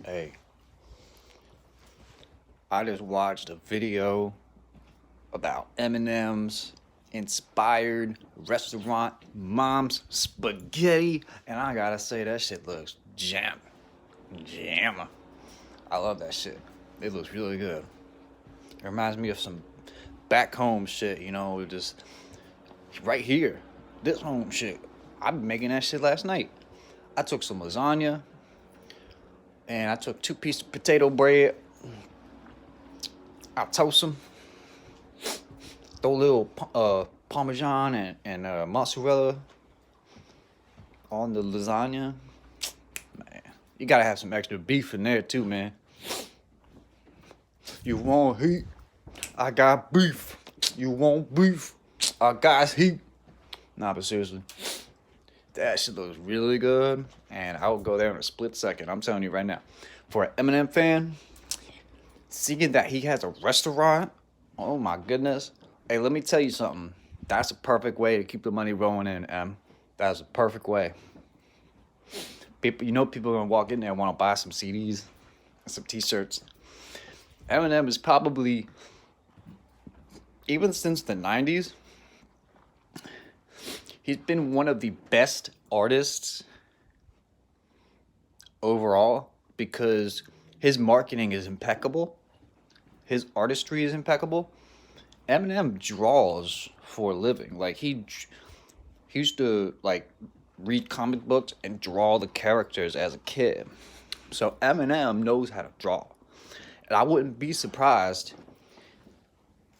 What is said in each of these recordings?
Hey, I just watched a video about Eminem's inspired restaurant mom's spaghetti, and I gotta say that shit looks jam. I love that shit. It looks really good. It reminds me of some back home shit, just right here. This home shit. I've been making that shit last night. I took some lasagna and I took 2 pieces of potato bread. I toast them, throw a little parmesan and mozzarella on the lasagna. Man, you gotta have some extra beef in there too, man. You want heat? I got beef. You want beef? I got heat. Nah, but seriously, that shit looks really good, and I will go there in a split second. I'm telling you right now. For an Eminem fan, seeing that he has a restaurant, oh my goodness. Hey, let me tell you something. That's a perfect way to keep the money rolling in, Em. That's a perfect way. People are gonna walk in there and want to buy some CDs and some T-shirts. Eminem is probably, even since the 90s, he's been one of the best artists overall because his marketing is impeccable. His artistry is impeccable. Eminem draws for a living. Like he used to read comic books and draw the characters as a kid. So Eminem knows how to draw. And I wouldn't be surprised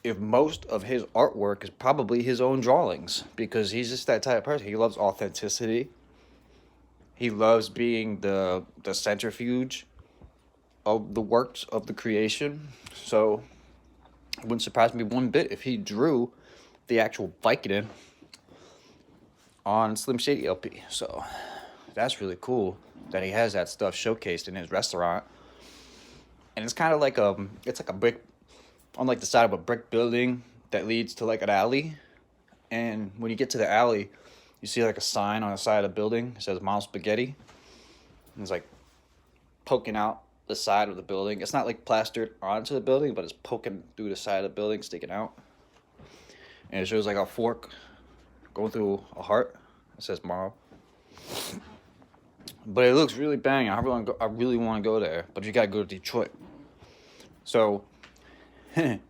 if most of his artwork is probably his own drawings because he's just that type of person. He loves authenticity. He loves being the centrifuge of the works of the creation. So it wouldn't surprise me one bit if he drew the actual Vicodin on Slim Shady LP. So that's really cool that he has that stuff showcased in his restaurant. And it's kind of like it's like a brick on the side of a brick building that leads to an alley. And when you get to the alley, you see a sign on the side of the building. It says Mom's Spaghetti. And it's poking out the side of the building. It's not plastered onto the building, but it's poking through the side of the building, sticking out. And it shows a fork going through a heart. It says Mom. But it looks really banging. I really want to go there, but you gotta go to Detroit. So let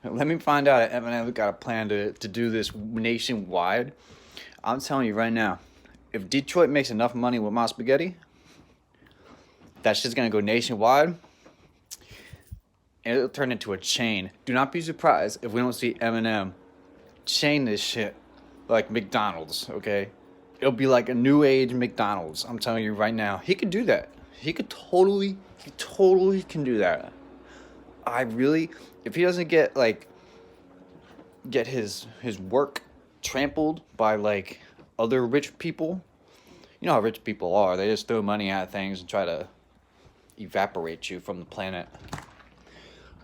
me find out if Eminem got a plan to do this nationwide. I'm telling you right now, if Detroit makes enough money with my spaghetti, that shit's gonna go nationwide, and it'll turn into a chain. Do not be surprised if we don't see Eminem chain this shit like McDonald's, okay? It'll be like a new age McDonald's. I'm telling you right now. He could do that. He totally can do that. If he doesn't get his work trampled by other rich people, you know how rich people are. They just throw money at things and try to evaporate you from the planet.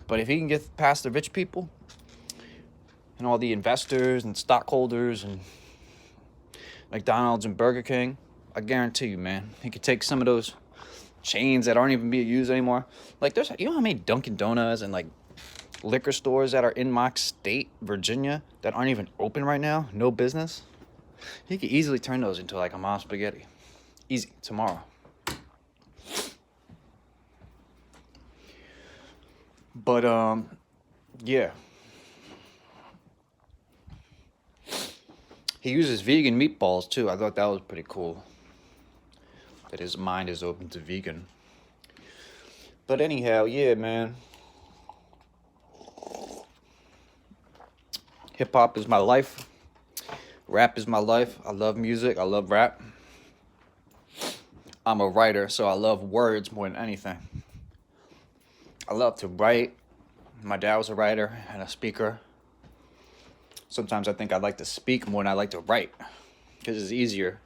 But if he can get past the rich people and all the investors and stockholders and McDonald's and Burger King, I guarantee you, man, he could take some of those chains that aren't even being used anymore. There's, how many Dunkin' Donuts and liquor stores that are in my state, Virginia, that aren't even open right now? No business. He could easily turn those into a Mom's Spaghetti. Easy, tomorrow. But yeah. He uses vegan meatballs too. I thought that was pretty cool. That his mind is open to vegan. But anyhow, yeah, man. Hip hop is my life. Rap is my life. I love music. I love rap. I'm a writer, so I love words more than anything. I love to write. My dad was a writer and a speaker. Sometimes I think I like to speak more than I like to write because it's easier.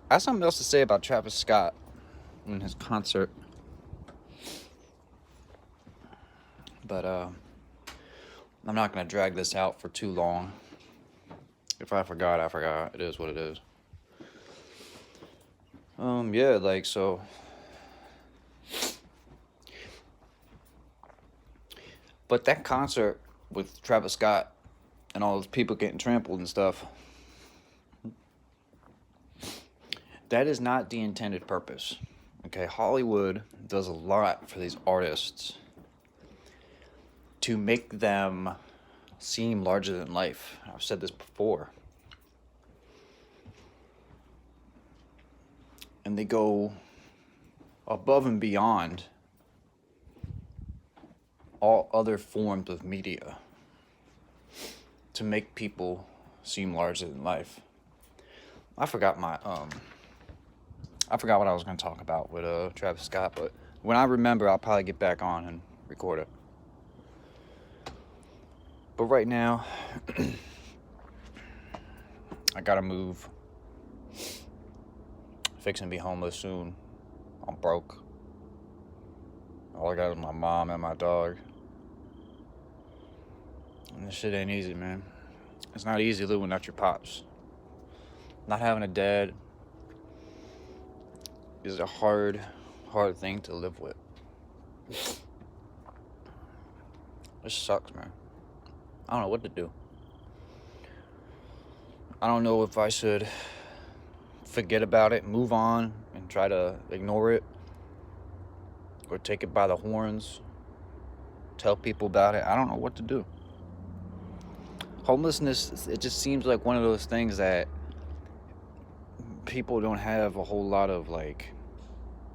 I have something else to say about Travis Scott and his concert. But I'm not going to drag this out for too long. If I forgot, I forgot. It is what it is. Yeah, like, so but that concert with Travis Scott and all those people getting trampled and stuff, that is not the intended purpose. Okay, Hollywood does a lot for these artists to make them seem larger than life. I've said this before. And they go above and beyond all other forms of media to make people seem larger than life. I forgot what I was going to talk about with Travis Scott, but when I remember, I'll probably get back on and record it. But right now, I gotta move. Fixing to be homeless soon. I'm broke. All I got is my mom and my dog. And this shit ain't easy, man. It's not easy living without your pops. Not having a dad is a hard thing to live with. This sucks, man. I don't know what to do. I don't know if I should forget about it, move on, and try to ignore it, or take it by the horns, tell people about it. I don't know what to do. Homelessness, it just seems like one of those things that people don't have a whole lot of, like,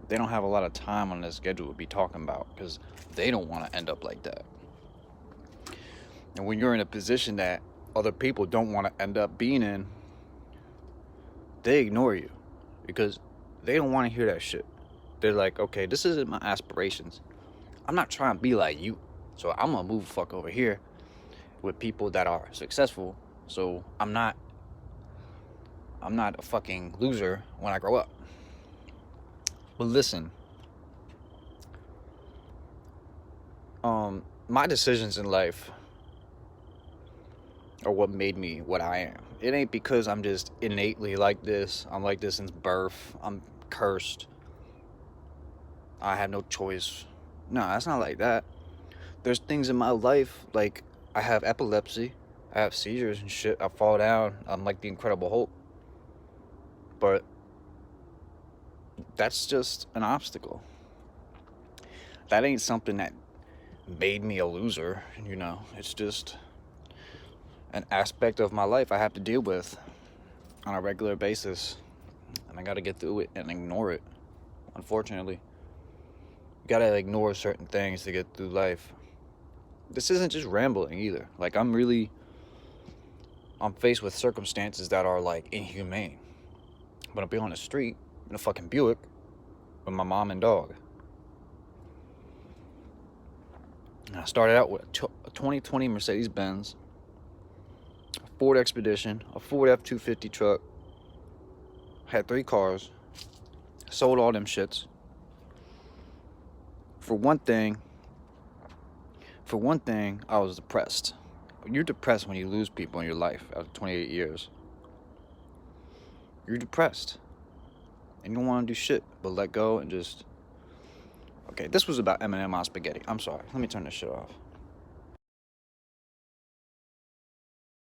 they don't have a lot of time on their schedule to be talking about because they don't want to end up like that. And when you're in a position that other people don't want to end up being in, they ignore you because they don't want to hear that shit. They're like, okay, this isn't my aspirations. I'm not trying to be like you, so I'm gonna move the fuck over here with people that are successful, so I'm not a fucking loser when I grow up. But listen, my decisions in life are what made me what I am. It ain't because I'm just innately like this. I'm like this since birth. I'm cursed. I have no choice. No, that's not like that. There's things in my life, like I have epilepsy, I have seizures and shit. I fall down. I'm like the Incredible Hulk. But that's just an obstacle. That ain't something that made me a loser, you know. It's just an aspect of my life I have to deal with on a regular basis, and I gotta get through it and ignore it. Unfortunately, you gotta ignore certain things to get through life. This isn't just rambling either. Like, I'm faced with circumstances that are like inhumane. I'm gonna be on the street in a fucking Buick with my mom and dog. And I started out with a 2020 Mercedes-Benz, a Ford Expedition, a Ford F-250 truck. Had 3 cars. Sold all them shits. For one thing, I was depressed. You're depressed when you lose people in your life after 28 years. You're depressed. And you don't want to do shit but let go and just... Okay, this was about Eminem on spaghetti. I'm sorry. Let me turn this shit off.